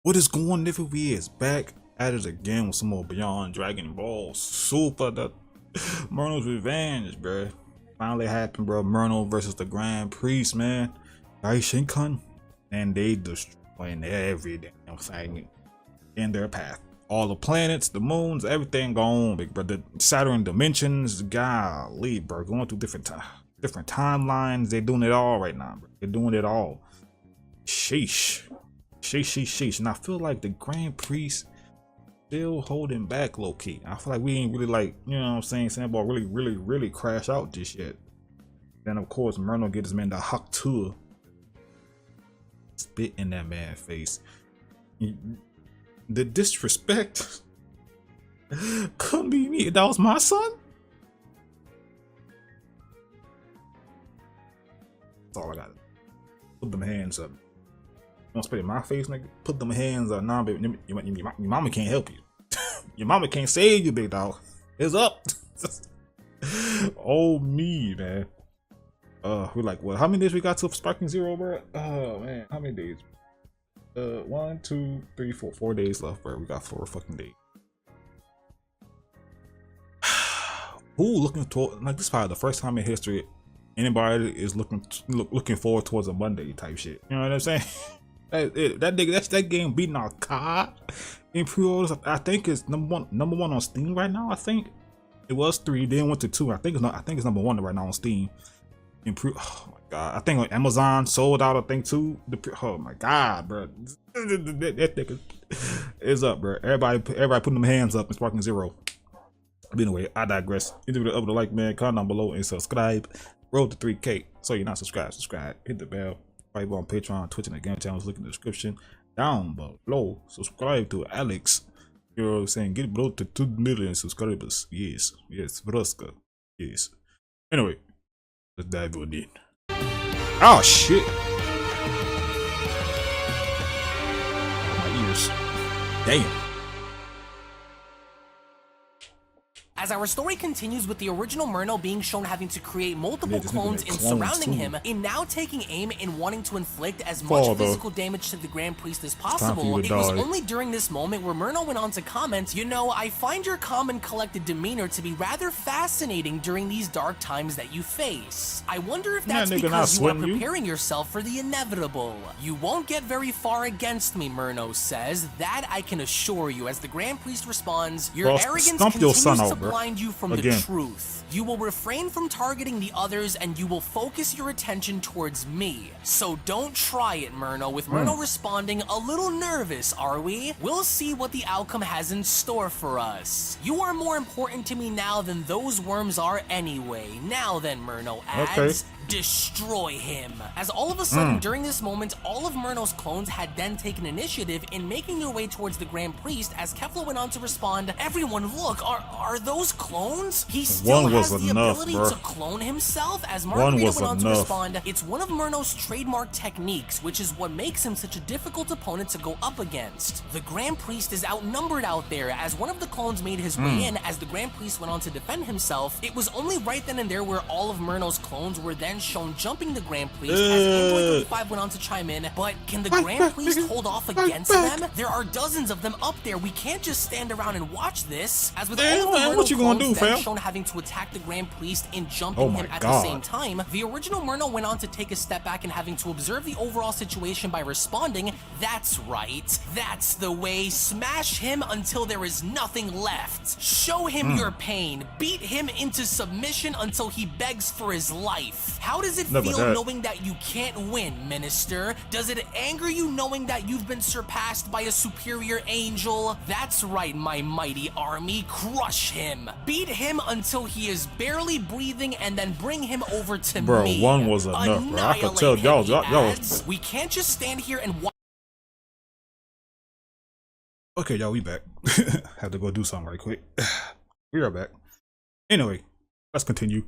What is going on, if we is back at it again with some more Beyond Dragon Ball Super, the Merno's Revenge, bro. Finally happened, bro. Merno versus the Grand Priest, man. Shinkan, and they destroying every damn thing in their path. All the planets, the moons, everything gone, big brother. Saturn dimensions, golly, bro. Going through different timelines. They're doing it all right now, bro. They're doing it all. Sheesh. Sheesh. And I feel like the Grand Priest still holding back low key. I feel like we ain't really, like, you know what I'm saying, Sandball really crash out just yet. Then of course Merno get his man the Hawk tour. Spit in that man's face. The disrespect couldn't be me. That was my son. That's all I got. Put them hands up. Don't spit in my face, nigga. Put them hands up. Nah, baby. Your mama can't help you. Your mama can't save you, big dog. It's up. Oh me, man. We're like, what? How many days we got to Sparking Zero, bro? Oh man, how many days? 1, 2, 3, 4. 4 days left, bro. We got 4 fucking days. Who looking toward, like, this is probably the first time in history anybody is looking forward towards a Monday type shit. You know what I'm saying? That game beating our card in pre-orders. I think it's number one on Steam right now. I think it was 3, then went to 2. I think it's number 1 right now on Steam. Oh my god! I think on Amazon sold out. I think too. Oh my god, bro! That thing is up, bro. Everybody putting them hands up and Sparking Zero. But anyway, I digress. Hit the video up with a like, man. Comment down below and subscribe. Road to 3K. So you're not subscribed, subscribe. Hit the bell. Right on Patreon, Twitch, and the game channels. Look in the description down below. Subscribe to Alex. You know what I'm saying? Get below to 2 million subscribers. Yes, Bruska. Yes. Anyway, let's dive on in. Oh shit! My ears. Damn. As our story continues with the original Merno being shown having to create multiple clones and surrounding him, in now taking aim in wanting to inflict as much physical damage to the Grand Priest as possible, it was only during this moment where Merno went on to comment, "You know, I find your calm and collected demeanor to be rather fascinating during these dark times that you face. I wonder if that's because you are preparing yourself for the inevitable. You won't get very far against me," Merno says. "That I can assure you," as the Grand Priest responds, "Your arrogance continues to blind you from the truth. You will refrain from targeting the others and you will focus your attention towards me. So don't try it, Merno," with Merno responding, "A little nervous, are we? We'll see what the outcome has in store for us. You are more important to me now than those worms are anyway. Now then," Merno adds, "destroy him." As all of a sudden, during this moment, all of Merno's clones had then taken initiative in making their way towards the Grand Priest, as Kefla went on to respond, "Everyone look, are those clones? He still has the ability to clone himself?" As Margarita went on to respond, "It's one of Merno's trademark techniques, which is what makes him such a difficult opponent to go up against. The Grand Priest is outnumbered out there," as one of the clones made his way in. As the Grand Priest went on to defend himself, it was only right then and there where all of Merno's clones were then shown jumping the Grand Priest, as Android 35 went on to chime in, "But can the Grand Priest hold off against them? There are dozens of them up there. We can't just stand around and watch this." As with all of the Merno clones then shown having to attack the Grand Priest and jumping him at the same time, the original Merno went on to take a step back and having to observe the overall situation by responding, "That's right. That's the way. Smash him until there is nothing left. Show him your pain. Beat him into submission until he begs for his life. How does it feel knowing that you can't win, Minister? Does it anger you knowing that you've been surpassed by a superior angel? That's right, my mighty army. Crush him. Beat him until he is barely breathing and then bring him over to me. Bro, 1 was enough, bro. I could tell y'all. We can't just stand here and watch." Okay, y'all, we back. Had to go do something right quick. We are back. Anyway, let's continue.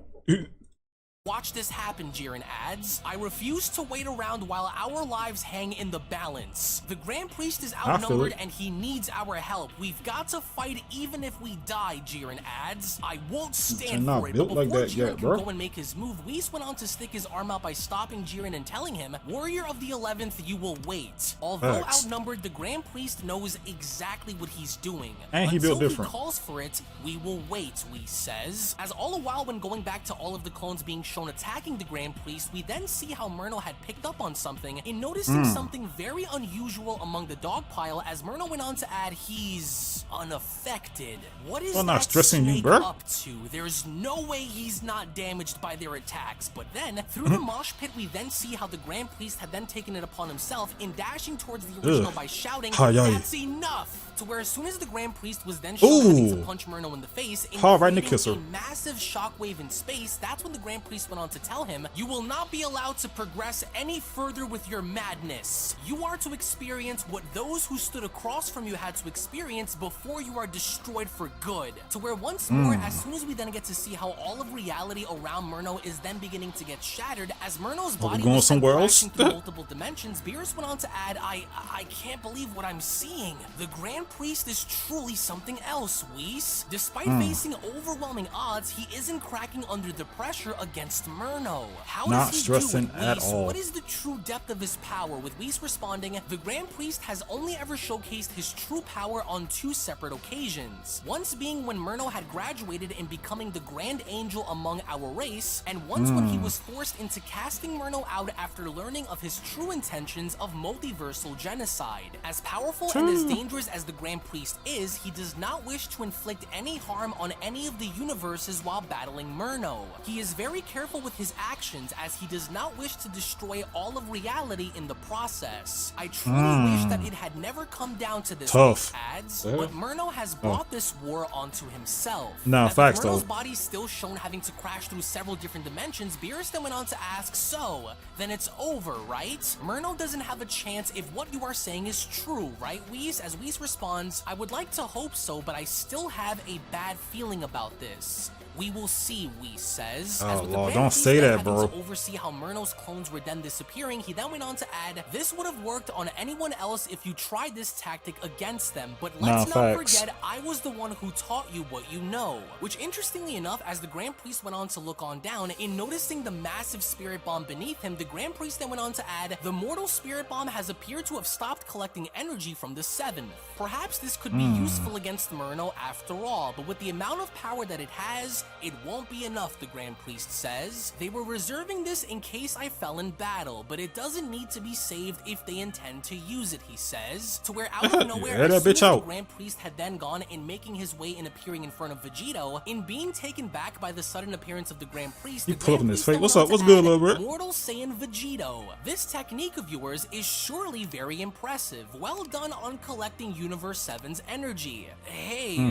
Watch this happen, Jiren adds. I refuse to wait around while our lives hang in the balance. The Grand Priest is outnumbered and he needs our help. We've got to fight even if we die, Jiren adds. I won't stand for it, but before Jiren can go and make his move, Whis went on to stick his arm out by stopping Jiren and telling him, Warrior of the 11th, you will wait. Although outnumbered, the Grand Priest knows exactly what he's doing. And he built different. He calls for it, we will wait, Whis says. As all the while when going back to all of the clones being shown attacking the Grand Priest, we then see how Merno had picked up on something in noticing something very unusual among the dog pile, as Merno went on to add he's unaffected. What is that snake up to? There's no way he's not damaged by their attacks. But then, through the mosh pit, we then see how the Grand Priest had then taken it upon himself in dashing towards the original by shouting, that's enough! To where as soon as the Grand Priest was then shown having to punch Merno in the face, inflicting a massive shockwave in space, that's when the Grand Priest went on to tell him, you will not be allowed to progress any further with your madness. You are to experience what those who stood across from you had to experience before you are destroyed for good. To where once more, as soon as we then get to see how all of reality around Merno is then beginning to get shattered, as Merno's body was somewhere else through multiple dimensions, Beerus went on to add, I can't believe what I'm seeing. The Grand Priest is truly something else, Whis. Despite facing overwhelming odds, he isn't cracking under the pressure against Merno. How does he do it, Whis? What is the true depth of his power? With Whis responding, the Grand Priest has only ever showcased his true power on 2 separate occasions. Once being when Merno had graduated in becoming the Grand Angel among our race, and once when he was forced into casting Merno out after learning of his true intentions of multiversal genocide. As powerful and as dangerous as the Grand Priest is, he does not wish to inflict any harm on any of the universes while battling Merno. He is very careful with his actions as he does not wish to destroy all of reality in the process. I truly wish that it had never come down to this, adds, but Merno has brought this war onto himself. Facts Merno's body still shown having to crash through several different dimensions, Beerus then went on to ask, so, then it's over, right? Merno doesn't have a chance if what you are saying is true, right, Whis? As Whis responds, I would like to hope so, but I still have a bad feeling about this. We will see, Whis says. Oh Lord, don't say that, bro. To oversee how Merno's clones were then disappearing, he then went on to add, this would have worked on anyone else if you tried this tactic against them, but let's not forget I was the one who taught you what you know. Which interestingly enough, as the Grand Priest went on to look on down, in noticing the massive spirit bomb beneath him, the Grand Priest then went on to add, the mortal spirit bomb has appeared to have stopped collecting energy from the 7th. Perhaps this could be useful against Merno after all, but with the amount of power that it has, it won't be enough, the Grand Priest says. They were reserving this in case I fell in battle, but it doesn't need to be saved if they intend to use it, he says. To where out of nowhere, as soon as the Grand Priest had then gone in making his way and appearing in front of Vegito, in being taken back by the sudden appearance of the Grand Priest, the Grand Priest then went on to add, Mortal Saiyan Vegito. This technique of yours is surely very impressive. Well done on collecting Universe 7's energy. Hey,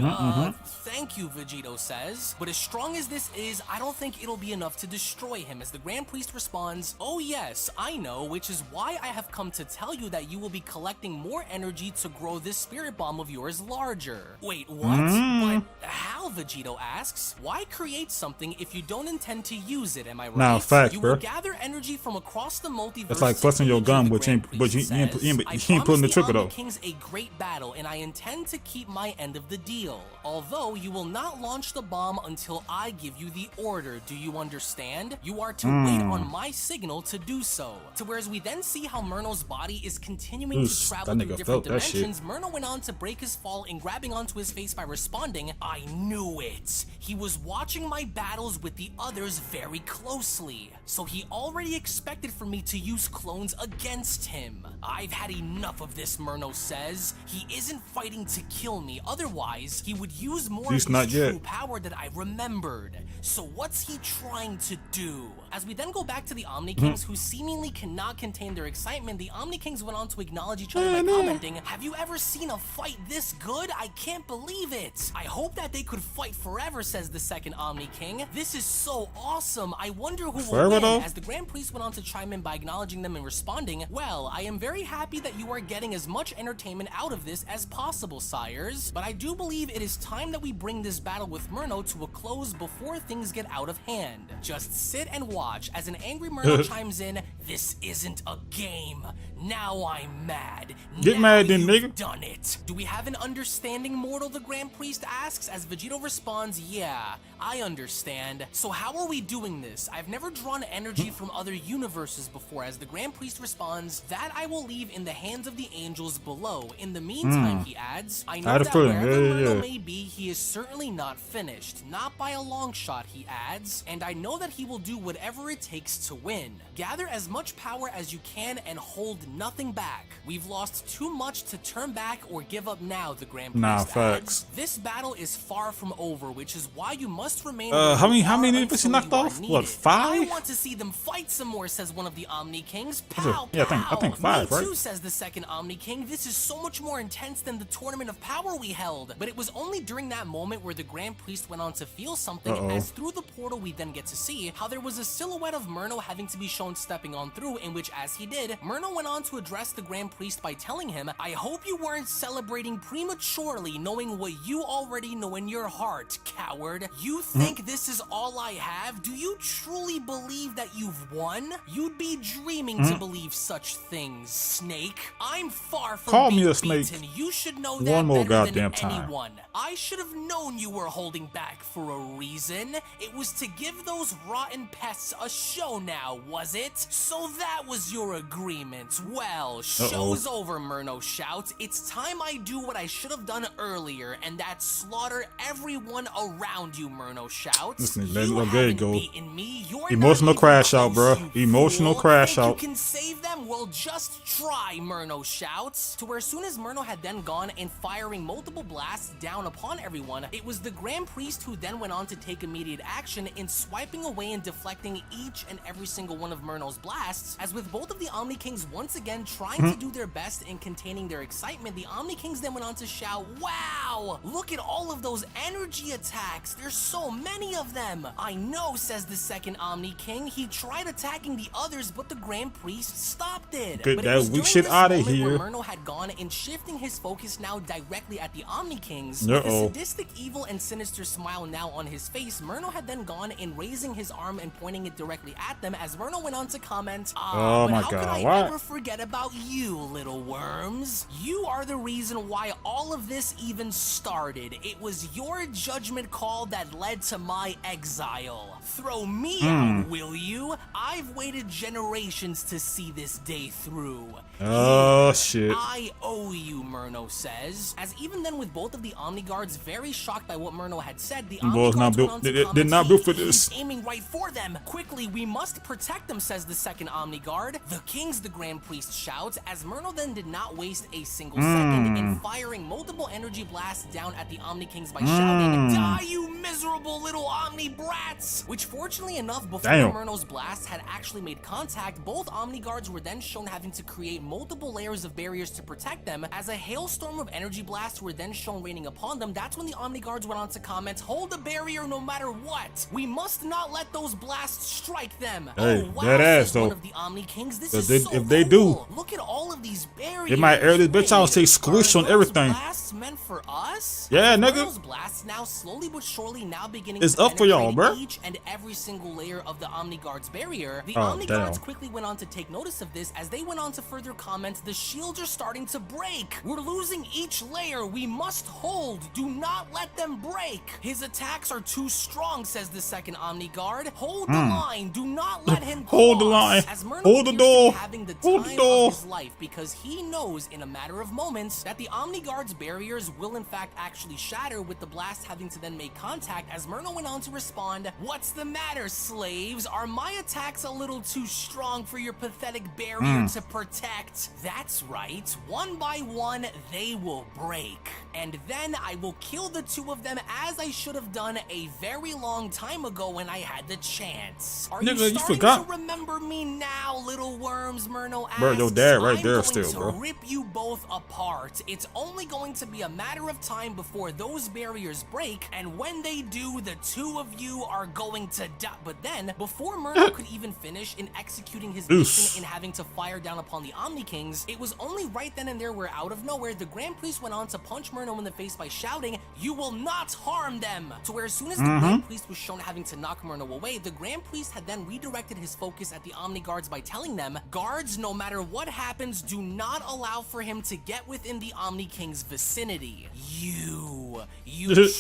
thank you, Vegito says. But as strong as this is, I don't think it'll be enough to destroy him, as the Grand Priest responds, oh yes, I know, which is why I have come to tell you that you will be collecting more energy to grow this spirit bomb of yours larger. Wait, what? But how, Vegito asks? Why create something if you don't intend to use it, am I right? Facts, you will gather energy from across the multiverse. It's like flexing your gun, but you ain't putting the trigger though. King's a great battle, and I intend to keep my end of the deal. Although you will not launch the bomb until I give you the order. Do you understand? You are to wait on my signal to do so. To whereas we then see how Merno's body is continuing to travel through different dimensions, Merno went on to break his fall and grabbing onto his face by responding, I knew it. He was watching my battles with the others very closely, so he already expected for me to use clones against him. I've had enough of this, Merno says. He isn't fighting to kill me, otherwise he would use more of his true power that I remembered. So what's he trying to do? As we then go back to the Omni Kings, who seemingly cannot contain their excitement, the Omni Kings went on to acknowledge each other by commenting, have you ever seen a fight this good? I can't believe it. I hope that they could fight forever, says the second Omni King. This is so awesome. I wonder who will win. As the Grand Priest went on to chime in by acknowledging them and responding, well, I am very happy that you are getting as much entertainment out of this as possible, sires. But I do believe it is time that we bring this battle with Merno to a close. close before things get out of hand. Just sit and watch as an angry Merno chimes in, "This isn't a game. Now I'm mad. Get mad then, nigga. Done it." Do we have an understanding, mortal? The Grand Priest asks as Vegito responds, "Yeah, I understand. So how are we doing this? I've never drawn energy from other universes before." As the Grand Priest responds, "That I will leave in the hands of the angels below. In the meantime," he adds, "I know that wherever Merno may be, he is certainly not finished. Not by a long shot," he adds, "and I know that he will do whatever it takes to win. Gather as much power as you can and hold nothing back. We've lost too much to turn back or give up now," the Grand Priest adds. "This battle is far from over, which is why you must remain." How many was he knocked off? What, 5? "I want to see them fight some more," says one of the Omni Kings. "Pow, yeah, pow. I think 5, Me right? too," says the second Omni King. "This is so much more intense than the Tournament of Power we held." But it was only during that moment where the Grand Priest went on to feel something, as through the portal we then get to see how there was a silhouette of Merno having to be shown stepping on through, in which, as he did, Merno went on to address the Grand Priest by telling him, "I hope you weren't celebrating prematurely, knowing what you already know in your heart, coward. You think this is all I have? Do you truly believe that you've won? You'd be dreaming to believe such things, Snake. I'm far from Call being me a snake. beaten. You should know that One more better goddamn than time. anyone. I should have known you were holding back for a reason. It was to give those rotten pests a show now, was it? So that was your agreement. Well, show's over," Merno shouts. "It's time I do what I should have done earlier, and that's slaughter everyone around you," Merno shouts. Listen, "You look, there you haven't go. beaten me. You're Emotional not even crash out, close, bro. you Emotional fool. crash Think out. You can save them? Well, just try," Merno shouts. To where as soon as Merno had then gone and firing multiple blasts down upon everyone, it was the Grand Priest who then went on to take immediate action in swiping away and deflecting each and every single one of Merno's blasts, as with both of the Omni Kings once again trying to do their best in containing their excitement, the Omni Kings then went on to shout, "Wow! Look at all of those energy attacks! There's so many of them!" "I know," says the second Omni King. "He tried attacking the others, but the Grand Priest stopped it." Get But that it was weak during shit this outta moment here. where Merno had gone and shifting his focus now directly at the Omni Kings. With a sadistic, evil, and sinister smile now on his face, Merno had then gone and raising his arm and pointing it directly at them, as Merno went on to comment, Oh but my how God, could I what? ever forget about you, little worms? You are the reason why all of this even started. It was your judgment call that led to my exile. Throw me out, will you? I've waited generations to see this day through. Oh, shit. I owe you," Merno says. As even then, with both of the Omni Guards very shocked by what Merno had said, the Omni Guards went on to comment, they're not built for this. "He's aiming right for them. Quickly, we must protect them," says the second Omni Guard. "The Kings," the Grand Priest shouts, as Merno then did not waste a single second in firing multiple energy blasts down at the Omni Kings by shouting, "Die, you miserable little Omni brats!" Which, fortunately enough, before Merno's blasts had actually made contact, both Omni Guards were then shown having to create multiple layers of barriers to protect them, as a hailstorm of energy blasts were then shown raining upon them. That's when the Omni Guards went on to comment, "Hold the barrier no matter what. We must not let those blasts strike them." Hey, "Oh wow," that ass, says though. one of the Omni Kings. "This is so if they cool. do, Look at all of these barriers. it might air this bitch out and say squish Are on those everything." blasts meant for us? Yeah, As nigga. Merno's blasts now slowly but surely now beginning It's to up for y'all, penetrate bruh. each and every single layer of the Omni Guard's barrier. The Oh, Omni Guards damn. quickly went on to take notice of this, as they went on to further comment, "The shields are starting to break. We're losing each layer. We must hold. Do not let them break. His attacks are too strong," says the second Omni Guard. "Hold the line. Do not let him Hold the cross." line. As Merno Hold the appears to be door. having the Hold the time door. of his life, because he knows in a matter of moments that the Omni Guard's barriers will in fact actually shatter, with the blast having to then make contact, as Merno went on to respond, "What's the matter, slaves? Are my attacks a little too strong for your pathetic barrier to protect? That's right. One by one, they will break. And then I will kill the two of them, as I should have done a very long time ago when I had the chance. Are Nigga, you you starting forgot. to remember me now, little worms?" Merno asks. Bro, your dad right there I'm still, going to bro. rip you both apart. It's only going to be a matter of time before those barriers break, and when they do, the two of you are going to die. But then, before Merno could even finish in executing his mission in having to fire down upon the Omni Kings, it was only right then and there where, out of nowhere, the Grand Priest went on to punch Merno Merno in the face by shouting, "You will not harm them!" To where as soon as the Grand Priest was shown having to knock Merno away, the Grand Priest had then redirected his focus at the Omni Guards by telling them, "Guards, no matter what happens, do not allow for him to get within the Omni King's vicinity." You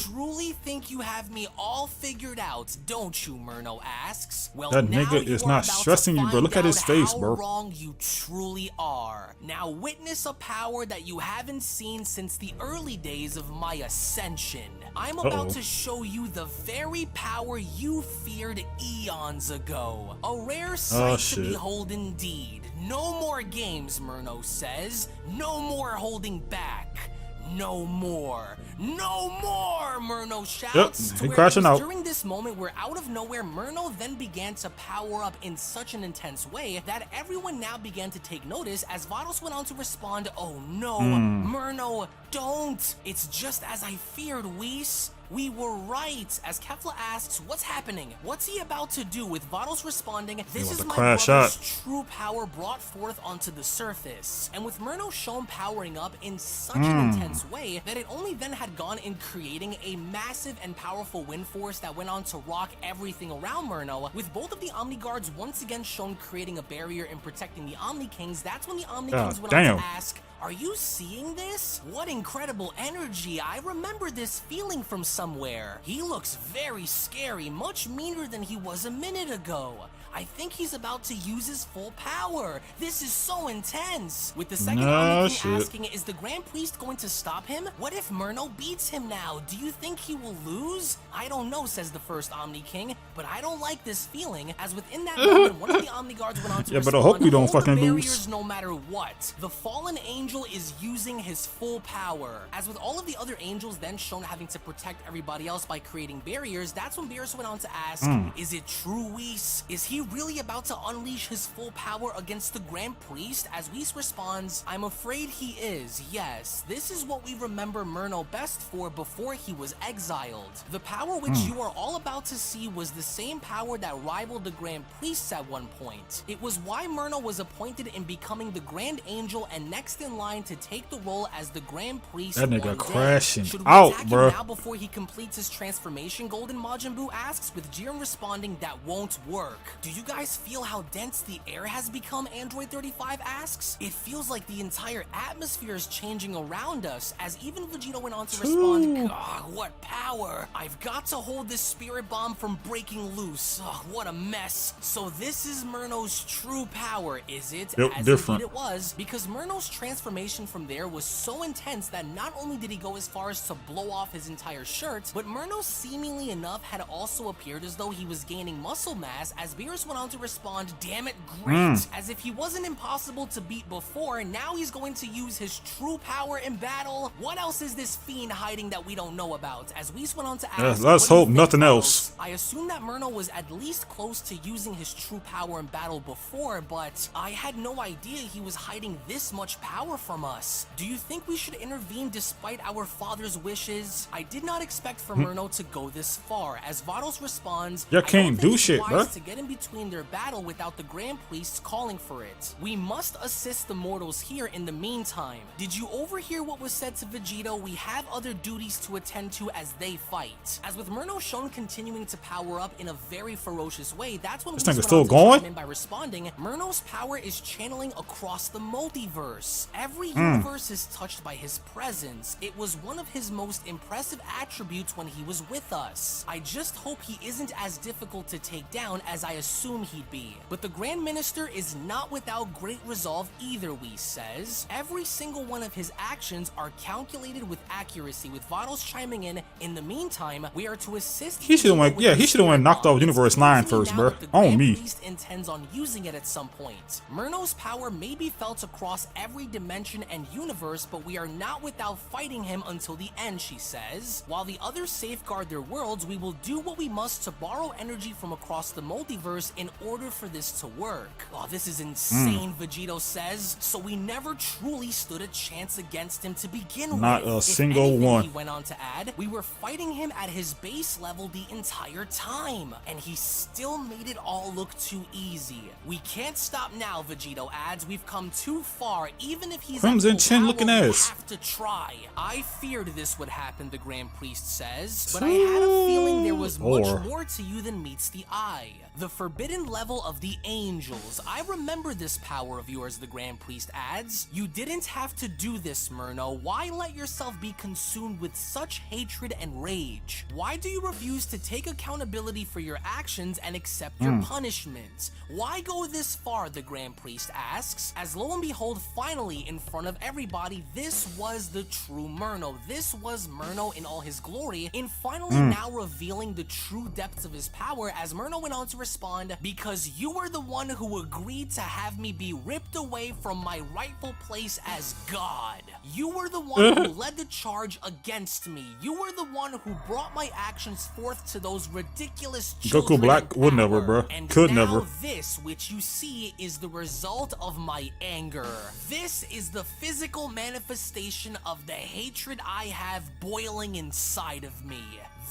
truly think you have me all figured out, don't you, Merno asks. Well, that nigga is not stressing you, bro. Look at his face, bro. How wrong you truly are. Now witness a power that you haven't seen since the early days of my ascension. I'm about to show you the very power you feared eons ago. A rare sight to behold indeed. No more games, Merno says. No more holding back. No more, Merno shouts. Yep, he crashing out. During this moment where out of nowhere, Merno then began to power up in such an intense way that everyone now began to take notice as Vados went on to respond, "Oh no, Merno, don't. It's just as I feared, Whis. We were right." As Kefla asks, "What's happening? What's he about to do?" With Vados responding, "This is my brother's true power brought forth onto the surface." And with Merno shown powering up in such an intense way that it only then had gone in creating a massive and powerful wind force that went on to rock everything around Merno, with both of the Omni Guards once again shown creating a barrier and protecting the Omni Kings, that's when the Omni Kings went on to ask, "Are you seeing this? What incredible energy. I remember this feeling from somewhere. He looks very scary, much meaner than he was a minute ago. I think he's about to use his full power. This is so intense." With the second Omni King asking, "Is the Grand Priest going to stop him? What if Merno beats him now? Do you think he will lose?" "I don't know," says the first Omni King, "but I don't like this feeling." As within that moment, one of the Omni Guards went on to respond, but I hope we don't fucking lose. No matter what, the fallen angel is using his full power. As with all of the other angels then shown having to protect everybody else by creating barriers, that's when Beerus went on to ask, "Is it true, Whis? Is he really about to unleash his full power against the Grand Priest?" As Whis responds, "I'm afraid he is, yes. This is what we remember Merno best for before he was exiled. The power which you are all about to see was the same power that rivaled the Grand Priests at one point. It was why Merno was appointed in becoming the Grand Angel and next in line to take the role as the Grand Priest." That nigga crashing Should we out, attack bro. him now before he completes his transformation? Golden Majin Buu asks, with Jiren responding, "That won't work." "Do you guys feel how dense the air has become?" Android 35 asks. "It feels like the entire atmosphere is changing around us." As even Vegeta went on to respond, "God, what power. I've got to hold this spirit bomb from breaking loose. Oh, what a mess." So this is Merno's true power, is it? Yep, As different. indeed it was, because Merno's transformation from there was so intense that not only did he go as far as to blow off his entire shirt, but Merno seemingly enough had also appeared as though he was gaining muscle mass. As Beerus went on to respond, "Damn it, great." As if he wasn't impossible to beat before, now he's going to use his true power in battle. What else is this fiend hiding that we don't know about? As Whis went on to ask, let's hope nothing else. I assume that Merno was at least close to using his true power in battle before, but I had no idea he was hiding this much power from us. Do you think we should intervene despite our father's wishes? I did not expect for Merno to go this far. As Vados responds, You "I can't don't do think it's shit, wise bro. to get in between their battle without the Grand Priest calling for it. We must assist the mortals here in the meantime. Did you overhear what was said to Vegeta? We have other duties to attend to as they fight." As with Merno shown continuing to power up in a very ferocious way, that's when This we nigga's went still on to going? chime in by responding, "Merno's power is channeling across the multiverse. Every universe is touched by his presence. It was one of his most impressive attributes when he was with us. I just hope he isn't as difficult to take down as I assume he'd be. But the Grand Minister is not without great resolve either," Whis says. "Every single one of his actions are calculated with accuracy," with Vados chiming in the meantime, we are to assist. He should have went. Yeah, he should have went knocked off Universe 9 first, bro. On me. Priest intends on using it at some point. Merno's power may be felt across every dimension and universe, but we are not without fighting him until the end, she says. While the others safeguard their worlds, we will do what we must to borrow energy from across the multiverse powers in order for this to work. Oh, this is insane, Vegito says. So we never truly stood a chance against him to begin with. Not a single one. He went on to add, we were fighting him at his base level the entire time, and he still made it all look too easy. We can't stop now, Vegito adds. We've come too far. Even if he's Crimson Chin looking we'll ass. have to try. I feared this would happen, the Grand Priest says, but I had a feeling there was much more to you than meets the eye. The forbidden level of the angels. I remember this power of yours, the Grand Priest adds. You didn't have to do this, Merno. Why let yourself be consumed with such hatred and rage? Why do you refuse to take accountability for your actions and accept your punishment? Why go this far, the Grand Priest asks, as lo and behold, finally in front of everybody, this was the true Merno. This was Merno in all his glory, in finally now revealing the true depths of his power, as Merno went on to respond, because you were the one who agreed to have me be ripped away from my rightful place as God. You were the one who led the charge against me. You were the one who brought my actions forth to those ridiculous children. Goku Black would never, bro. And Could now never. This which you see is the result of my anger. This is the physical manifestation of the hatred I have boiling inside of me.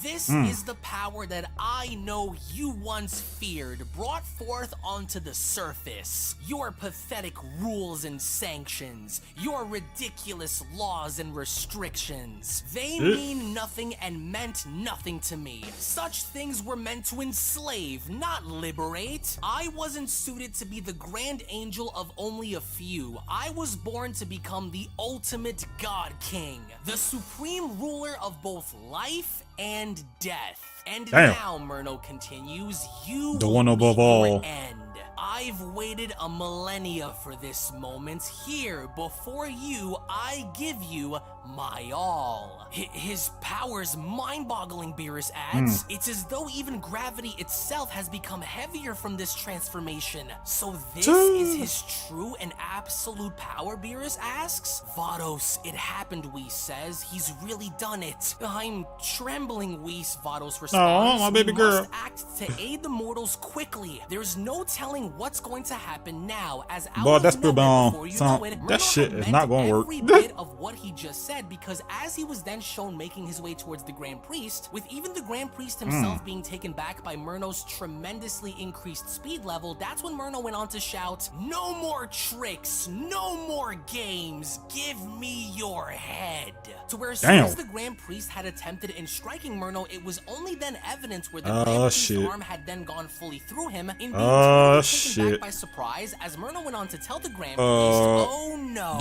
This is the power that I know you once feared, brought forth onto the surface. Your pathetic rules and sanctions, your ridiculous laws and restrictions, they mean nothing and meant nothing to me. Such things were meant to enslave, not liberate. I wasn't suited to be the grand angel of only a few. I was born to become the ultimate God King, the supreme ruler of both life and death. And now, Merno continues, you the one above all. end. I've waited a millennia for this moment. Here, before you, I give you my all. His power's mind-boggling, Beerus adds. It's as though even gravity itself has become heavier from this transformation. So this is his true and absolute power, Beerus asks? Vados, it happened, Whis says. He's really done it. I'm trembling, Whis, Vados responds. Oh, my baby girl. We must act to aid the mortals quickly. There's no telling what's going to happen now, as Boy, that's before you know it, that shit is not going to work. Every bit of what he just said, because as he was then shown making his way towards the Grand Priest, with even the Grand Priest himself being taken back by Merno's tremendously increased speed level, that's when Merno went on to shout, "No more tricks, no more games, give me your head." To where as soon as the Grand Priest had attempted in striking Merno, it was only then evidence where the Grand Priest's arm had then gone fully through him, in being taken back by surprise, as Merno went on to tell the Grand Priest, "Oh no,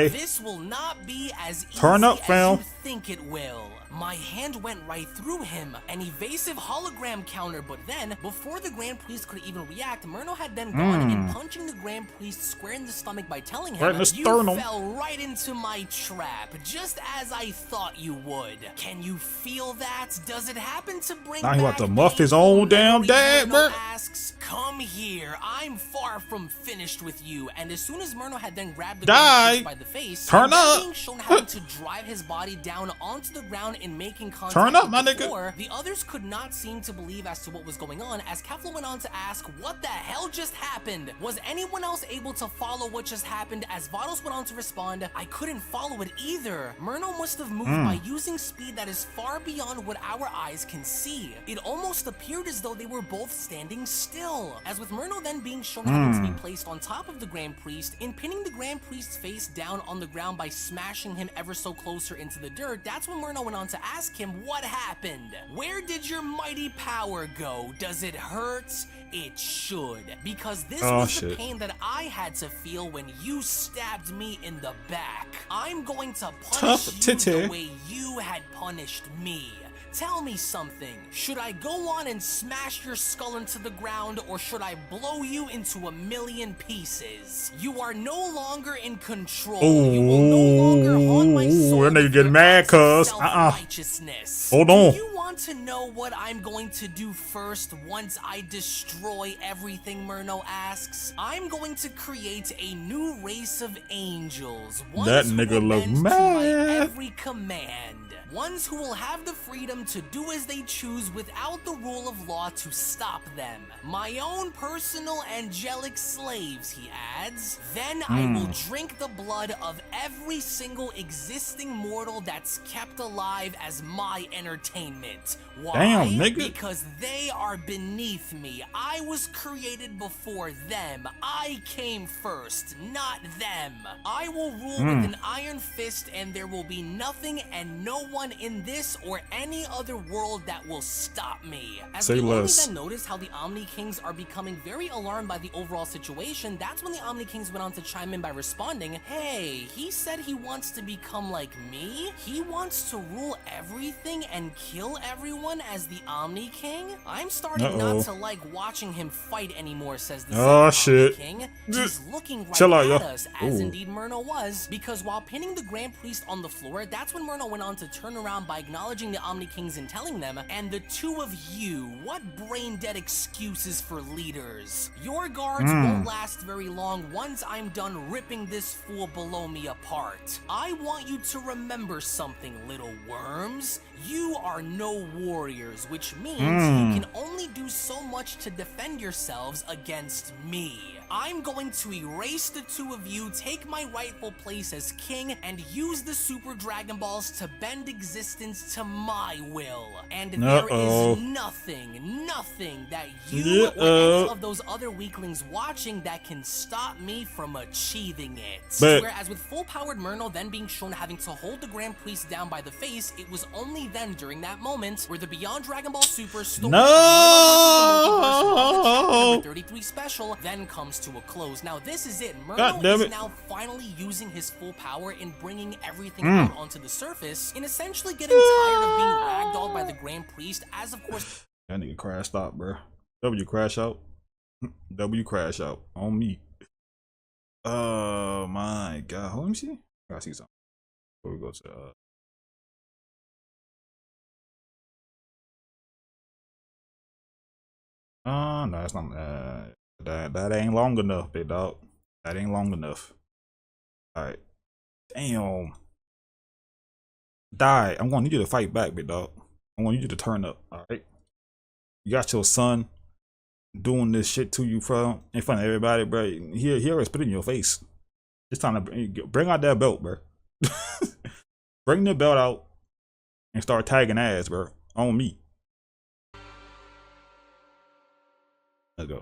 this will not be as easy as you think it will." My hand went right through him, an evasive hologram counter, but then, before the Grand Priest could even react, Merno had then gone in, punching the Grand Priest square in the stomach by telling him, "You fell right into my trap, just as I thought you would." Can you feel that? Does it happen to bring now he back about to muff his own damn dad, bro. Asks, "Come here, I'm far from finished with you." And as soon as Merno had then grabbed the Grand Priest by the face, being shown having to drive his body down onto the ground in making contact before, the others could not seem to believe as to what was going on, as Kefla went on to ask, "What the hell just happened? Was anyone else able to follow what just happened?" As Vados went on to respond, "I couldn't follow it either. Merno must have moved by using speed that is far beyond what our eyes can see. It almost appeared as though they were both standing still." As with Merno then being shown having to be placed on top of the Grand Priest, in pinning the Grand Priest's face down on the ground by smashing him ever so closer into the dirt, that's when Merno went on to ask him what happened. "Where did your mighty power go? Does it hurt? It should, because this was the pain that I had to feel when you stabbed me in the back. I'm going to punish you the way you had punished me. Tell me something. Should I go on and smash your skull into the ground, or should I blow you into a million pieces? You are no longer in control. You will no longer haunt my soul. That nigga getting mad, cuz. Hold on. Do you want want to know what I'm going to do first once I destroy everything, Merno asks. I'm going to create a new race of angels. That nigga look mad. Every command. Ones who will have the freedom to do as they choose without the rule of law to stop them. My own personal angelic slaves, he adds. Then I will drink the blood of every single existing mortal that's kept alive as my entertainment. Why? Damn, nigga. Because they are beneath me. I was created before them. I came first, not them. I will rule with an iron fist, and there will be nothing and no one in this or any other world that will stop me. As we then notice how the Omni Kings are becoming very alarmed by the overall situation, that's when the Omni Kings went on to chime in by responding, hey, he said he wants to become like me? He wants to rule everything and kill everyone as the Omni King? I'm starting not to like watching him fight anymore, says the Omni King. He's looking right at us, as indeed Merno was, because while pinning the Grand Priest on the floor, that's when Merno went on to turn around by acknowledging the Omni Kings and telling them, and the two of you, what brain-dead excuses for leaders. Your guards won't last very long once I'm done ripping this fool below me apart. I want you to remember something, little worms. You are no warriors, which means you can only do so much to defend yourselves against me. I'm going to erase the two of you, take my rightful place as king, and use the Super Dragon Balls to bend existence to my will. And there is nothing that you or any of those other weaklings watching that can stop me from achieving it. Whereas with full-powered Merno then being shown having to hold the Grand Priest down by the face, it was only then during that moment where the Beyond Dragon Ball Super story number 33 special then comes to a close. Now this is it. Merno is now finally using his full power in bringing everything out onto the surface, in essentially getting tired of being ragdolled by the Grand Priest, as of course that nigga crashed out, bro. W crash out. W crash out on me. Oh my god. Let me see. I gotta see something before we go to no, that's not that ain't long enough, big dog. That ain't long enough. Alright. Damn. Die. I'm gonna need you to fight back, big dog. I want you to turn up, alright? You got your son doing this shit to you in front of everybody, bro. He already spit in your face. It's time to bring out that belt, bro. Bring the belt out and start tagging ass, bro. On me.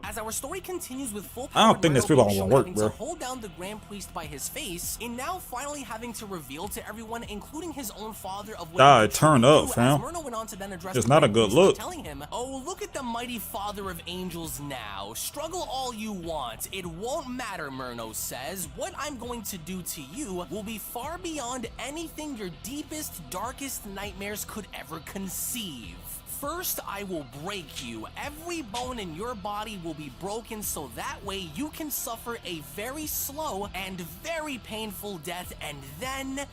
As our story continues with full I don't think this people gonna work, bro. To hold down the Grand Priest by his face, and now finally having to reveal to everyone, including his own father, of what turn up, fam. Merno went on to then address it's not a good look. Telling him, "Oh, look at the mighty father of angels now. Struggle all you want. It won't matter," Merno says. "What I'm going to do to you will be far beyond anything your deepest, darkest nightmares could ever conceive. First, I will break you. Every bone in your body will be broken so that way you can suffer a very slow and very painful death, and then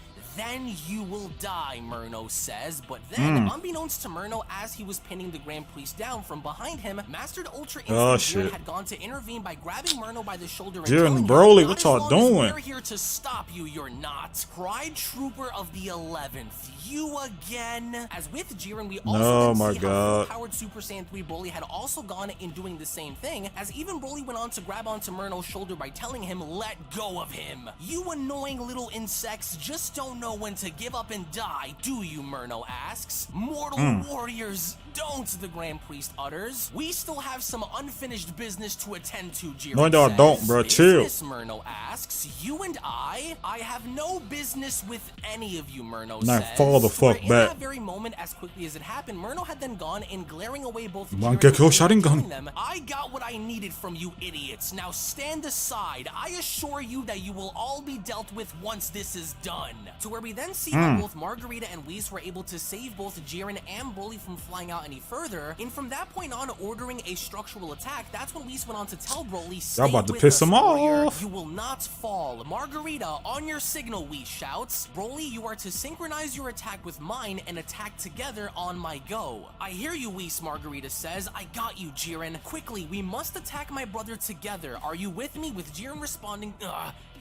you will die," Merno says. But then, unbeknownst to Merno, as he was pinning the Grand Priest down from behind him, Mastered Ultra Instinct had gone to intervene by grabbing Merno by the shoulder and telling him, Broly, what y'all doing? "We're here to stop you, you're not. Pride Trooper of the 11th, you again?" As with Jiren, we also see how full-powered Super Saiyan 3 Broly had also gone in doing the same thing, as even Broly went on to grab onto Merno's shoulder by telling him, "Let go of him. You annoying little insects just don't know when to give up and die, do you?" Merno asks. "Mortal warriors, don't," the Grand Priest utters. "We still have some unfinished business to attend to," Jiren says. No, don't, bro. Chill. Merno asks. "You and I have no business with any of you," Merno now says. Fall the fuck in back. that very moment, as quickly as it happened, Merno had then gone and glaring away both Jiren Manga and Sharingan. them, "I got what I needed from you idiots. Now stand aside. I assure you that you will all be dealt with once this is done." To where we then see how both Margarita and Whis were able to save both Jiren and Broly from flying out any further, and from that point on ordering a structural attack, that's when Whis went on to tell Broly, y'all about to piss him off. You will not fall. Margarita, on your signal, Whis shouts. Broly, you are to synchronize your attack with mine and attack together on my go. I hear you, Whis, Margarita says. I got you, Jiren. Quickly, we must attack my brother together. Are you with me? With Jiren responding,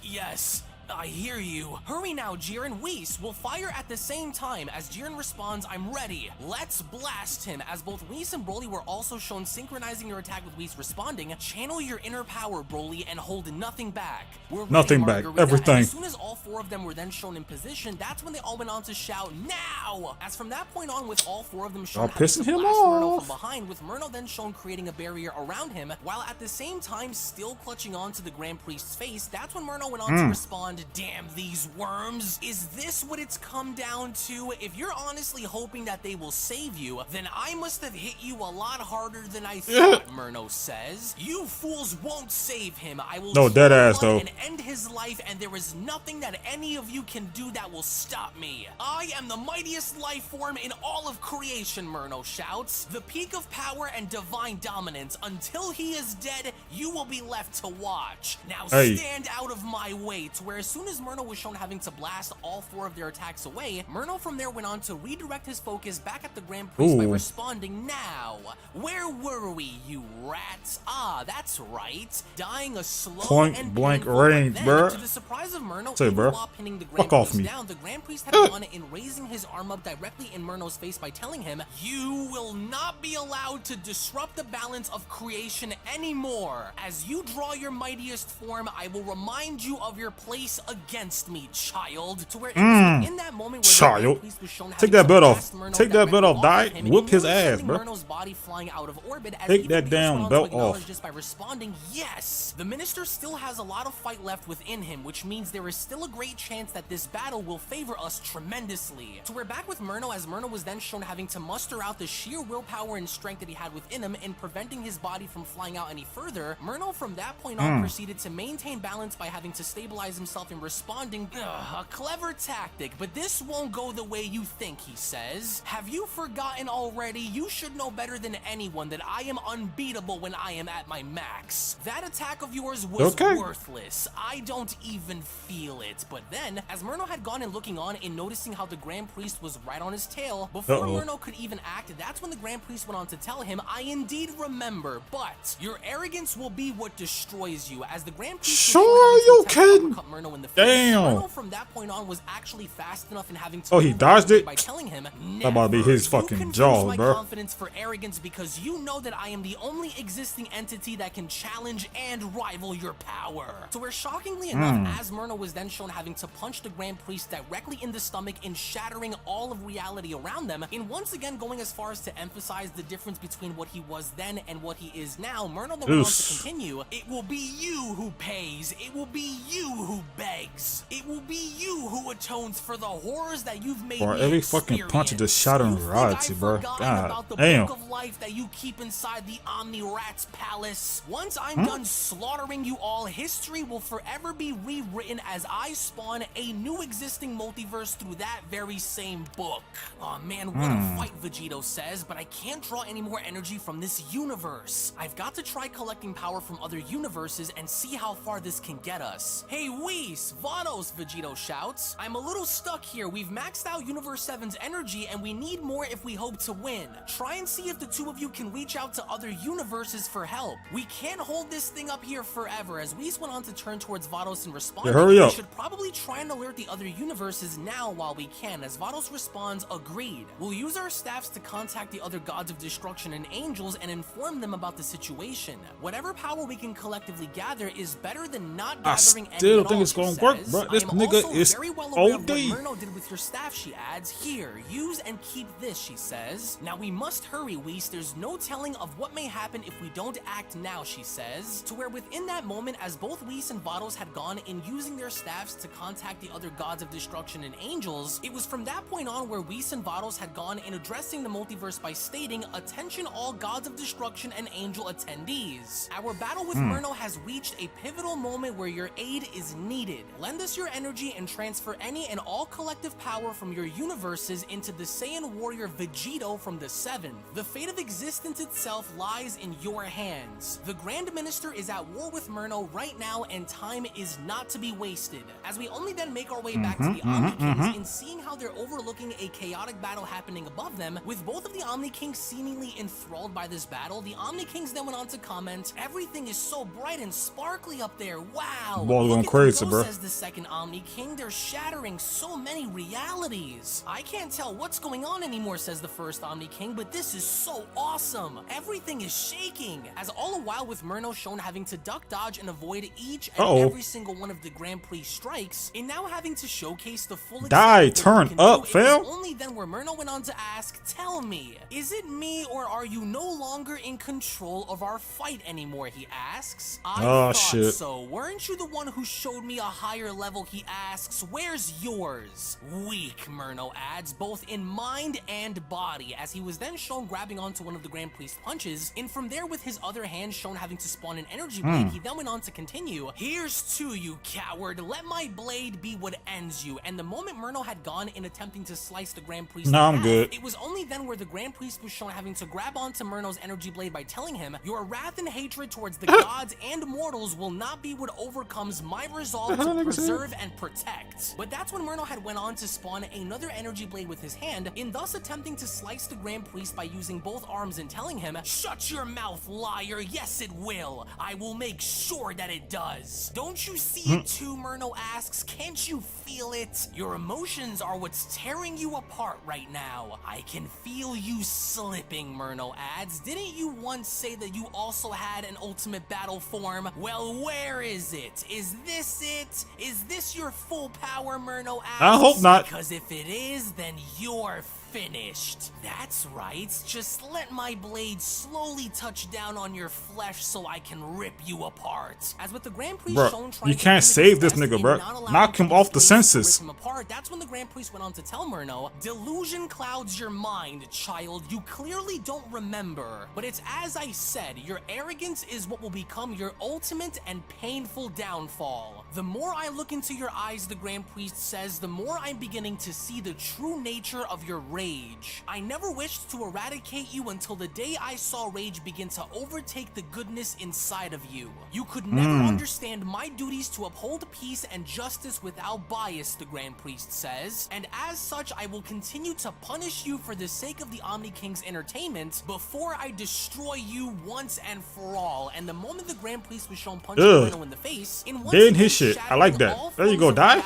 yes. I hear you. Hurry now, Jiren. Whis will fire at the same time. As Jiren responds, I'm ready. Let's blast him. As both Whis and Broly were also shown synchronizing their attack with Whis responding, channel your inner power, Broly, and hold nothing back. We're nothing ready, back. Margarita. Everything. And as soon as all four of them were then shown in position, that's when they all went on to shout, now! As from that point on, with all four of them shown pissing him Merno off from behind, with Merno then shown creating a barrier around him, while at the same time still clutching onto the Grand Priest's face, that's when Merno went on to respond, damn these worms. Is this what it's come down to? If you're honestly hoping that they will save you, then I must have hit you a lot harder than I thought, Merno says. You fools won't save him. I will dead ass though. And end his life, and there is nothing that any of you can do that will stop me. I am the mightiest life form in all of creation, Merno shouts. The peak of power and divine dominance. Until he is dead, you will be left to watch. Now stand out of my way. To where as soon as Merno was shown having to blast all four of their attacks away, Merno from there went on to redirect his focus back at the Grand Priest by responding, now, where were we, you rats? Ah, that's right. Dying a slow point blank range, bro. To the surprise of Merno, say, bro, while pinning the Grand Priest down, the Grand Priest had done it in raising his arm up directly in Merno's face by telling him, you will not be allowed to disrupt the balance of creation anymore. As you draw your mightiest form, I will remind you of your place against me, child. To where it was in that moment where the Grand Priest was shown take that belt off. Take that belt off, die. Whip his ass, bro. Merno's body flying out of orbit as take that damn belt off. Just by responding, yes. The minister still has a lot of fight left within him, which means there is still a great chance that this battle will favor us tremendously. So we're back with Merno, as Merno was then shown having to muster out the sheer willpower and strength that he had within him in preventing his body from flying out any further. Merno from that point on proceeded to maintain balance by having to stabilize himself and responding, a clever tactic, but this won't go the way you think, he says. Have you forgotten already? You should know better than anyone that I am unbeatable when I am at my max. That attack of yours was worthless. I don't even feel it. But then, as Merno had gone and looking on and noticing how the Grand Priest was right on his tail, before Merno could even act, that's when the Grand Priest went on to tell him, I indeed remember, but your arrogance will be what destroys you. As the Grand Priest you kidding? Merno in the face, damn. Merno from that point on was actually fast enough in having to he dodged it by telling him, that might be his fucking jaw, my bro. Confidence for arrogance because you know that I am the only existing entity that can challenge and rival your power. So where shockingly enough, as Merno was then shown having to punch the Grand Priest directly in the stomach and shattering all of reality around them, and once again going as far as to emphasize the difference between what he was then and what he is now, Merno then went on to continue, it will be you who pays, it will be you who begs, it will be you who atones for the horrors that you've made me every fucking punch is just shattering reality, bro. God damn. Of life that you keep inside the Omni Rat's palace. Once I'm done slaughtering you all, history will forever be rewritten as I spawn a new existing multiverse through that very same book. Oh man, what a fight, Vegito says, but I can't draw any more energy from this universe. I've got to try collecting power from other universes and see how far this can get us. Hey Whis, Vados, Vegito shouts. I'm a little stuck here. We've maxed out Universe 7's energy and we need more if we hope to win. Try and see if the two of you can reach out to other universes for help. We can't hold this thing up here forever. As Whis went on to turn towards Vados and respond, hurry up. We should probably try and alert the other universes now while we can. As Vados responds, agreed. We'll use our staffs to contact the other gods of destruction and angels and inform them about the situation. Whatever power we can collectively gather is better than not gathering any. I still think it's gonna work, bro. This nigga is very well aware of OD. what Merno did with your staff, she adds. Here, use and keep this, she says. Now we must hurry, Whis. Priest, there's no telling of what may happen if we don't act now, she says, to where within that moment, as both Whis and Vados had gone in using their staffs to contact the other gods of destruction and angels, it was from that point on where Whis and Vados had gone in addressing the multiverse by stating, "Attention all gods of destruction and angel attendees. Our battle with Merno has reached a pivotal moment where your aid is needed. Lend us your energy and transfer any and all collective power from your universes into the Saiyan warrior Vegito from the Seventh. The fate of existence itself lies in your hands. The Grand Minister is at war with Merno right now and time is not to be wasted." As we only then make our way back to the Omni Kings and seeing how they're overlooking a chaotic battle happening above them, with both of the Omni Kings seemingly enthralled by this battle, the Omni Kings then went on to comment, "Everything is so bright and sparkly up there, wow. Ball going Look at crazy, those," bro. says the second Omni King. "They're shattering so many realities. I can't tell what's going on anymore," says the first Omni King, "but this is so awesome. Everything is shaking." As all the while with Merno shown having to duck, dodge, and avoid each and every single one of the Grand Prix strikes, and now having to showcase the full extent turn up, fam. It was only then where Merno went on to ask, "Tell me, is it me or are you no longer in control of our fight anymore?" he asks. "I thought so. Weren't you the one who showed me a higher level?" he asks. "Where's yours?" "Weak," Merno adds, both in mind and body, as he was then shown grabbing onto one of the Grand Priest punches, and from there with his other hand shown having to spawn an energy blade, he then went on to continue, "Here's to you, coward. Let my blade be what ends you." And the moment Merno had gone in attempting to slice the Grand Priest in half, it was only then where the Grand Priest was shown having to grab onto Merno's energy blade by telling him, "Your wrath and hatred towards the gods and mortals will not be what overcomes my resolve to preserve and protect." But that's when Merno had went on to spawn another energy blade with his hand, in thus attempting to slice the Grand Priest by using both arms and telling him, "Shut your mouth, liar. Yes, it will. I will make sure that it does." "Don't you see it too?" Merno asks. "Can't you feel it? Your emotions are what's tearing you apart right now. I can feel you slipping," Merno adds. "Didn't you once say that you also had an ultimate battle form? Well, where is it? Is this it? Is this your full power?" Merno asks. I hope not. "Because if it is, then you're finished." "That's right. Just let my blade slowly touch down on your flesh so I can rip you apart." As with the Grand Priest shown trying you can't save this nigga, bro. Knock him off the senses. That's when the Grand Priest went on to tell Merno, "Delusion clouds your mind, child. You clearly don't remember. But it's as I said, your arrogance is what will become your ultimate and painful downfall. The more I look into your eyes," the Grand Priest says, "the more I'm beginning to see the true nature of your rage. I never wished to eradicate you until the day I saw rage begin to overtake the goodness inside of you. You could never understand my duties to uphold peace and justice without bias," the Grand Priest says, "and as such I will continue to punish you for the sake of the Omni King's entertainment before I destroy you once and for all." And the moment the Grand Priest was shown punching Merno in the face, dead in his shit. I like that. There you go, die.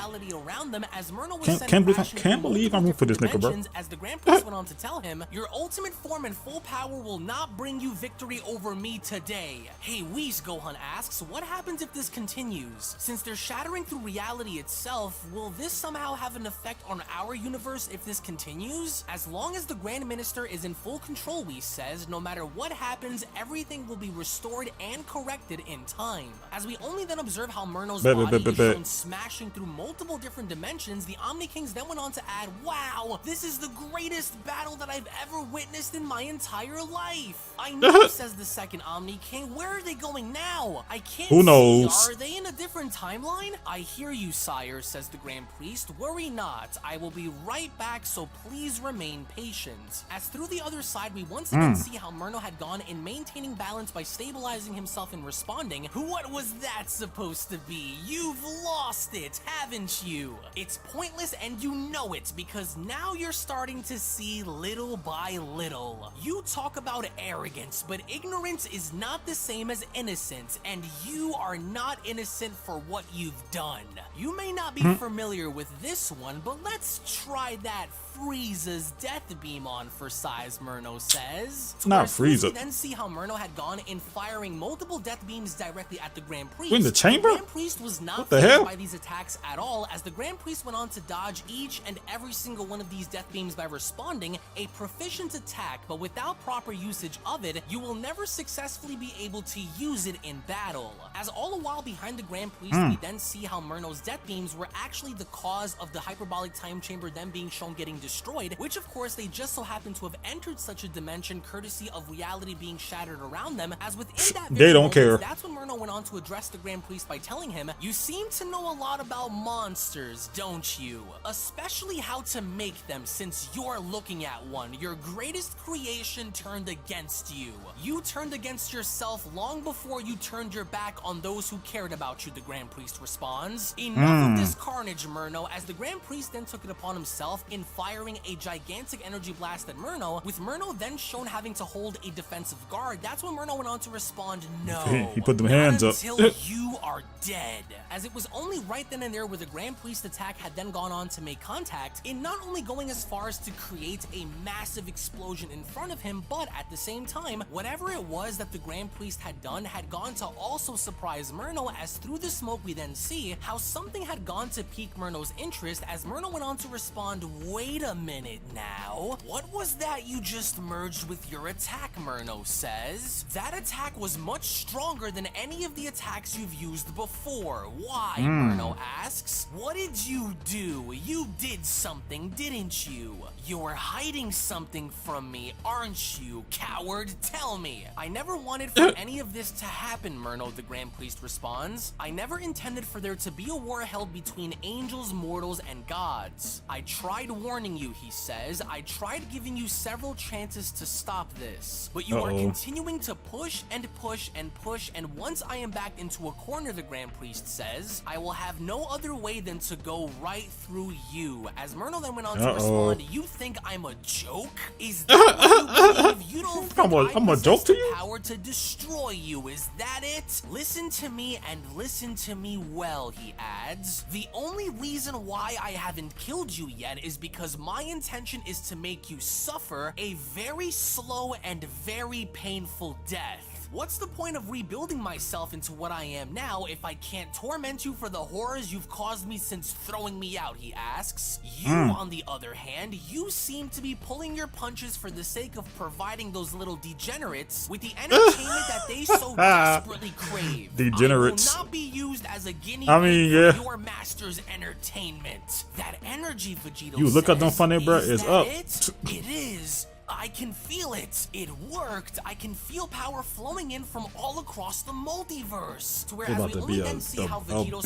Around them as Merno was Can't believe I'm rooting for this nigga, bro. As the Grand Priest went on to tell him, "Your ultimate form and full power will not bring you victory over me today." "Hey Whis," Gohan asks, "what happens if this continues? Since they're shattering through reality itself, will this somehow have an effect on our universe if this continues?" "As long as the Grand Minister is in full control," Whis says, "no matter what happens, everything will be restored and corrected in time." As we only then observe how Merno's body is shown smashing through multiple different dimensions, the Omni Kings then went on to add, "Wow, this is the greatest battle that I've ever witnessed in my entire life." "I know," says the second Omni King. "Where are they going now? I can't Who knows? see. Are they in a different timeline?" "I hear you, sire," says the Grand Priest. "Worry not. I will be right back, so please remain patient." As through the other side, we once again see how Merno had gone in maintaining balance by stabilizing himself and responding, "What was that supposed to be? You've lost it, haven't you? It's pointless and you know it, because now you're starting to see little by little. You talk about arrogance, but ignorance is not the same as innocence, and you are not innocent for what you've done. You may not be familiar with this one, but let's try that Frieza's death beam on for size, Merno says. It's not Frieza. We then see how Merno had gone in firing multiple death beams directly at the Grand Priest. We're in the chamber? The Grand Priest was not what the hell? by these attacks at all, as the Grand Priest went on to dodge each and every single one of these death beams by responding a proficient attack, but without proper usage of it, you will never successfully be able to use it in battle. As all the while behind the Grand Priest, we then see how Merno's death beams were actually the cause of the hyperbolic time chamber then being shown getting destroyed, which of course they just so happen to have entered such a dimension courtesy of reality being shattered around them, as within that they don't care. That's when Merno went on to address the Grand Priest by telling him, "You seem to know a lot about monsters, don't you? Especially how to make them, since you're looking at one. Your greatest creation turned against you. You turned against yourself long before you turned your back on those who cared about you," the Grand Priest responds. Enough of this carnage, Merno, as the Grand Priest then took it upon himself in firing a gigantic energy blast at Merno, with Merno then shown having to hold a defensive guard. That's when Merno went on to respond, "No, he put them hands up until you are dead," as it was only right then and there where the Grand Priest attack had then gone on to make contact, in not only going as far as to create a massive explosion in front of him, but at the same time, whatever it was that the Grand Priest had done had gone to also surprise Merno, as through the smoke we then see how something had gone to pique Merno's interest, as Merno went on to respond, "Wait a minute now. What was that you just merged with your attack?" Merno says. "That attack was much stronger than any of the attacks you've used before. Why?" Merno asks. "What did you do? You did something, didn't you? You're hiding something from me, aren't you, coward? Tell me." "I never wanted for any of this to happen, Merno," the Grand Priest responds. "I never intended for there to be a war held between angels, mortals, and gods. I tried warning you," he says. "I tried giving you several chances to stop this, but you are continuing to push and push and push, and once I am backed into a corner," the Grand Priest says, "I will have no other way than to go right through you." As Merno then went on to respond, "You think I'm a joke? Is that what you believe? You don't think I'm a joke to you? Power to destroy you, is that it? Listen to me and listen to me well," he adds. "The only reason why I haven't killed you yet is because my intention is to make you suffer a very slow and very painful death. What's the point of rebuilding myself into what I am now if I can't torment you for the horrors you've caused me since throwing me out?" he asks. "You, on the other hand, you seem to be pulling your punches for the sake of providing those little degenerates with the entertainment that they so desperately crave. Degenerates. I will not be used as a guinea pig for your master's entertainment. That energy," Vegito You look says, up them funny, bro. It's up. It is. I can feel it. It worked. I can feel power flowing in from all across the multiverse." To whereas we only then see how Vegito's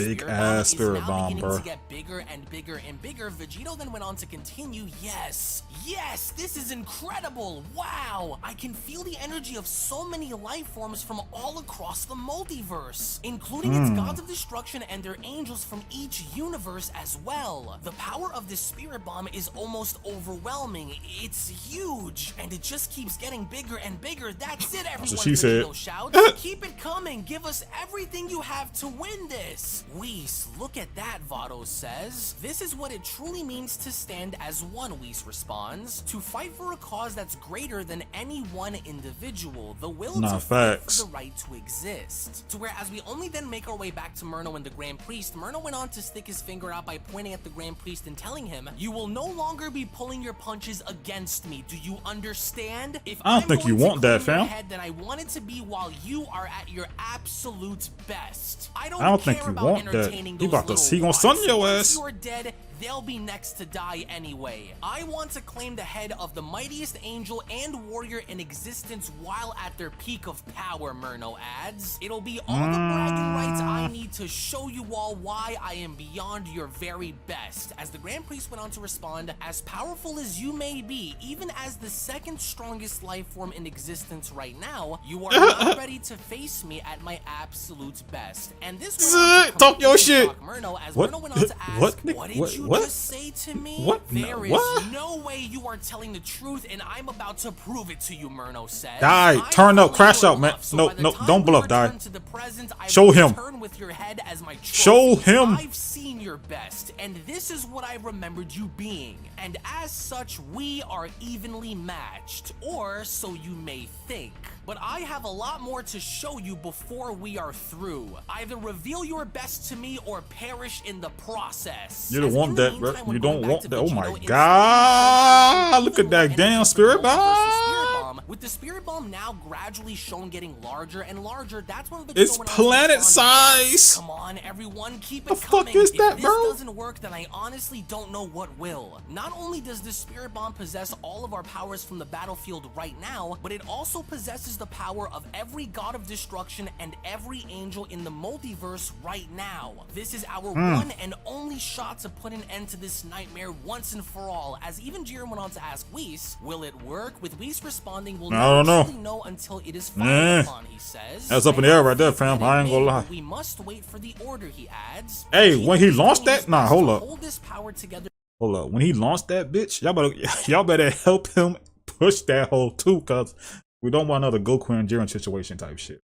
spirit bomb is now beginning to get bigger and bigger and bigger, Vegito then went on to continue, "Yes, this is incredible. Wow, I can feel the energy of so many life forms from all across the multiverse, including its gods of destruction and their angels from each universe as well. The power of this spirit bomb is almost overwhelming. It's huge. And it just keeps getting bigger and bigger. That's it, everyone," so she said. shouts. "Keep it coming. Give us everything you have to win this." "Whis, look at that," Vado says. "This is what it truly means to stand as one," Whis responds. "To fight for a cause that's greater than any one individual. The will to fight for the right to exist." To where as we only then make our way back to Merno and the Grand Priest, Merno went on to stick his finger out by pointing at the Grand Priest and telling him, "You will no longer be pulling your punches against me. Do you understand? If I don't think you want that, fam. Then I want it to be while you are at your absolute best. I don't think care you about want that. entertaining He about to those he little gonna stun wives. your Once ass. you're dead, they'll be next to die anyway. I want to claim the head of the mightiest angel and warrior in existence while at their peak of power," Merno adds. "It'll be all the bragging rights I need to show you all why I am beyond your very best." As the Grand Priest went on to respond, "As powerful as you may be, even as the second strongest life form in existence right now, you are not ready to face me at my absolute best." And this went on to talk your shit. Merno, as What? Merno went on to ask, What? "What did you what? just say to me? What? There What? is no way you are telling the truth, and I'm about to prove it to you, Merno says. Die. Turn up. Crash out, man. No, don't bluff, die. Show him. With your head as my trophy. Show him. I've seen your best, and this is what I remembered you being. And as such, we are evenly matched, or so you may think. But I have a lot more to show you before we are through. Either reveal your best to me or perish in the process. You don't want that, bro. You don't want that. Oh my god. Look at that damn spirit bomb. With the spirit bomb now gradually shown getting larger and larger, that's when the it's planet size. Come on, everyone, keep it the coming. Fuck is that, if bro? this doesn't work, then I honestly don't know what will. Not only does the spirit bomb possess all of our powers from the battlefield right now, but it also possesses the power of every god of destruction and every angel in the multiverse right now. This is our one and only shot to put an end to this nightmare once and for all. As even Jiren went on to ask Whis, will it work? With Whis responding, we'll I don't know until it is fired upon, he says. That's up in the air right there, fam. I ain't gonna lie. We must wait for the order, he adds. Hey, when he launched that, nah, hold up. Hold this power together. Hold up. When he launched that bitch, y'all better help him push that hole too, cause we don't want another Goku and Jiren situation type shit.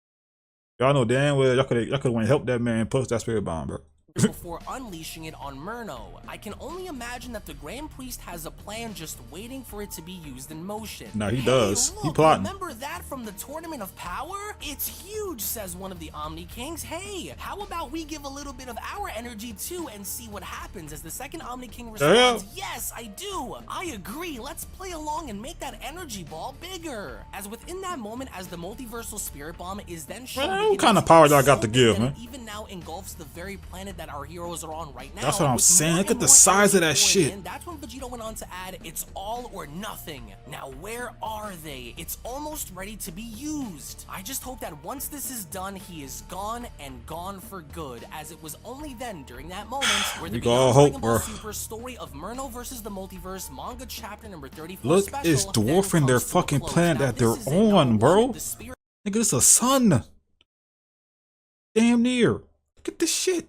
Y'all know damn well y'all could went and help that man push that spirit bomb, bro. Before unleashing it on Merno. I can only imagine that the Grand Priest has a plan just waiting for it to be used in motion. No, he does. Look, he plotting. Remember that from the Tournament of Power? It's huge, says one of the Omni Kings. Hey, how about we give a little bit of our energy too and see what happens? As the second Omni King responds, yes, I do. I agree. Let's play along and make that energy ball bigger. As within that moment, as the multiversal spirit bomb is then shown, what kind of power y'all got to give, man? Even now engulfs the very planet that our heroes are on right now. That's what I'm saying. Look at the size of that shit. And that's when Vegeta went on to add, it's all or nothing. Now, where are they? It's almost ready to be used. I just hope that once this is done, he is gone and gone for good, as it was only then during that moment where the Dragon Ball Super story of Merno versus the Multiverse manga chapter number 34 look, it's dwarfing their fucking planet that they're on, bro. Nigga, this a sun. Damn near. Look at this shit.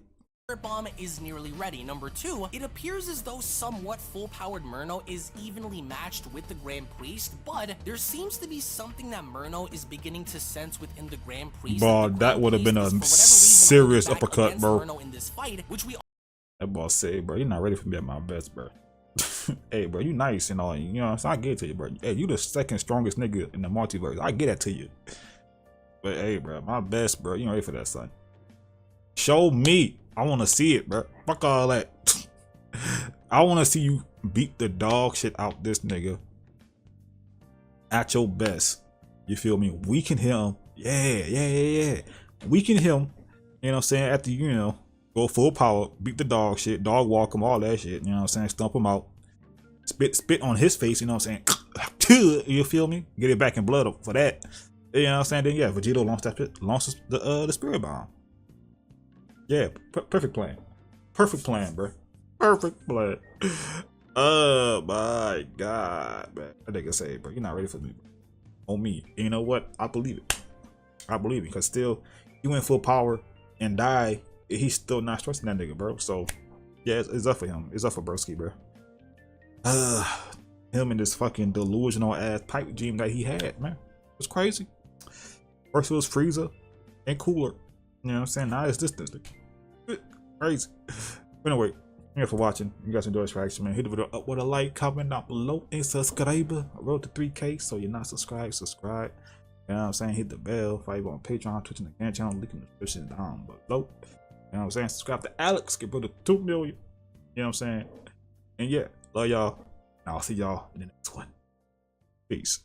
Bomb is nearly ready. Number 2, it appears as though somewhat full-powered Merno is evenly matched with the Grand Priest, but there seems to be something that Merno is beginning to sense within the Grand Priest. Bro, that would have been a serious uppercut, bro. In this fight, which we that boss said, bro, you're not ready for me at my best, bro. Hey, bro, you nice and all, you know, so I get it to you, bro. Hey, you the second strongest nigga in the multiverse. I get that to you. But hey, bro, my best, bro. You ain't ready for that, son. Show me. I want to see it, bro. Fuck all that. I want to see you beat the dog shit out this nigga at your best. You feel me? Weaken him. Yeah. Weaken him. You know what I'm saying? After, you know, go full power, beat the dog shit, dog walk him, all that shit. You know what I'm saying? Stump him out. Spit on his face. You know what I'm saying? You feel me? Get it back in blood for that. You know what I'm saying? Then yeah, Vegeta launches the spirit bomb. Yeah, perfect plan. Perfect plan, bro. Perfect plan. Oh my god, man. That nigga say, bro, you're not ready for me, bro. On me. And you know what? I believe it. I believe it. Because still, you went full power and die. He's still not trusting that nigga, bro. So, yeah, it's up for him. It's up for Broski, bro. Him and this fucking delusional ass pipe dream that he had, man. It's crazy. First it was Frieza and Cooler. You know what I'm saying? Now it's this thing. Crazy. But anyway, thank you for watching. You guys enjoy this reaction, man. Hit the video up with a like, comment down below, and subscribe. I road to 3K, so you're not subscribed, subscribe. You know what I'm saying? Hit the bell. Follow you on Patreon, Twitch, and the Gang channel. Link in the description down below. You know what I'm saying? Subscribe to Alex. Get rid of 2 million. You know what I'm saying? And yeah, love y'all. And I'll see y'all in the next one. Peace.